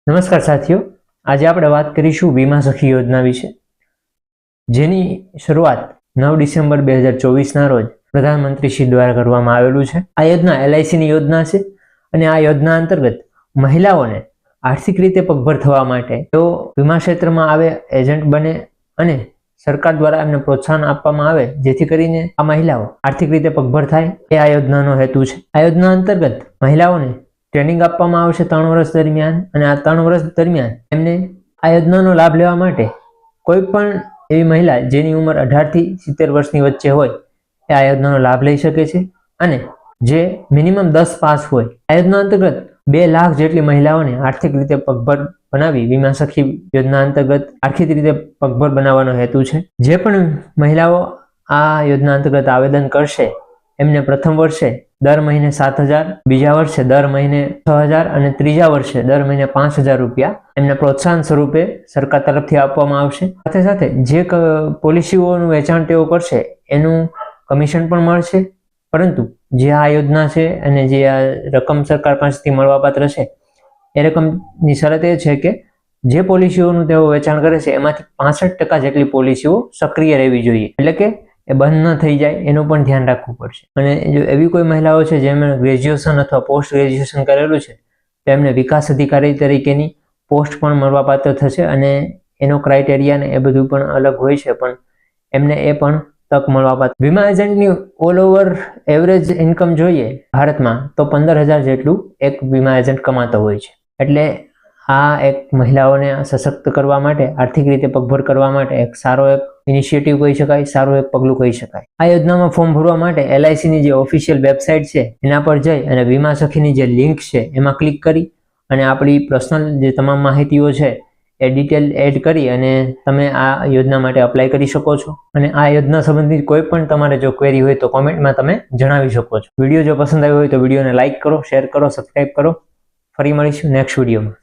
નમસ્કાર સાથીઓ, આજે આપણે વાત કરીશું વીમા સખી યોજના વિશે, જેની શરૂઆત 9 ડિસેમ્બર 2024ના રોજ પ્રધાનમંત્રી શ્રી દ્વારા કરવામાં આવેલું છે. આ યોજના LICની યોજના છે અને આ યોજના અંતર્ગત મહિલાઓને આર્થિક રીતે પગભર થવા માટે તેઓ વીમા ક્ષેત્રમાં આવે, એજન્ટ બને અને સરકાર દ્વારા એમને પ્રોત્સાહન આપવામાં આવે, જેથી કરીને આ મહિલાઓ આર્થિક રીતે પગભર થાય, એ આ યોજનાનો હેતુ છે. આ યોજના અંતર્ગત મહિલાઓને ટ્રેનિંગ આપવામાં આવશે 3 વર્ષ દરમિયાન, અને આ 3 વર્ષ દરમિયાન એમને આ યોજનાનો લાભ લેવા માટે કોઈ પણ એવી મહિલા જેની ઉંમર 18 થી 70 વર્ષની વચ્ચે હોય એ આ યોજનાનો લાભ લઈ શકે છે. અને જે મિનિમમ 10 પાસ હોય, આ યોજના અંતર્ગત 2 લાખ જેટલી મહિલાઓને આર્થિક રીતે પગભર બનાવી વીમા સખી યોજના અંતર્ગત આર્થિક રીતે પગભર બનાવવાનો હેતુ છે. જે પણ મહિલાઓ આ યોજના અંતર્ગત આવેદન કરશે એમને પ્રથમ વર્ષે દર મહિને 7,000, બીજા વર્ષે દર મહિને 6,000 અને ત્રીજા વર્ષે દર મહિને 5,000 રૂપિયા એમને પ્રોત્સાહન સ્વરૂપે સરકાર તરફથી આપવામાં આવશે. સાથે સાથે જે પોલિસીઓનું વેચાણ તેઓ કરશે એનું કમિશન પણ મળશે. પરંતુ જે આ યોજના છે અને જે આ રકમ સરકાર પાસેથી મળવાપાત્ર છે, એ રકમની શરત એ છે કે જે પોલિસીઓનું તેઓ વેચાણ કરે છે એમાંથી 65% જેટલી પોલિસીઓ સક્રિય રહેવી જોઈએ, એટલે કે એ બંધ ન થઈ જાય એનું પણ ધ્યાન રાખવું પડશે. અને જો એવી કોઈ મહિલાઓ છે જેમણે ગ્રેજ્યુએશન અથવા પોસ્ટ ગ્રેજ્યુએશન કરેલું છે, તો એમને વિકાસ અધિકારી તરીકેની પોસ્ટ પણ મળવાપાત્ર થશે, અને એનો ક્રાઇટેરિયા ને એ બધું પણ અલગ હોય છે, પણ એમને એ પણ તક મળવાપાત્ર. વીમા એજન્ટની ઓલ ઓવર એવરેજ ઇન્કમ જોઈએ ભારતમાં તો 15,000 જેટલું એક વીમા એજન્ટ કમાતો હોય છે. એટલે આ એક મહિલાઓને સશક્ત કરવા માટે, આર્થિક રીતે પગભર કરવા માટે એક સારો એક ઇનિશિયેટિવ કહી શકાય, સારું એક પગલું કહી શકાય. આ યોજનામાં ફોર્મ ભરવા માટે LICની જે ઓફિશિયલ વેબસાઇટ છે એના પર જઈ અને વીમા સખીની જે લિંક છે એમાં ક્લિક કરી અને આપણી પર્સનલ જે તમામ માહિતીઓ છે એ ડિટેલ એડ કરી અને તમે આ યોજના માટે અપ્લાય કરી શકો છો. અને આ યોજના સંબંધિત કોઈ પણ તમારે જો ક્વેરી હોય તો કોમેન્ટમાં તમે જણાવી શકો છો. વિડીયો જો પસંદ આવ્યો હોય તો વિડીયોને લાઇક કરો, શેર કરો, સબસ્ક્રાઇબ કરો. ફરી મળીશું નેક્સ્ટ વિડીયોમાં.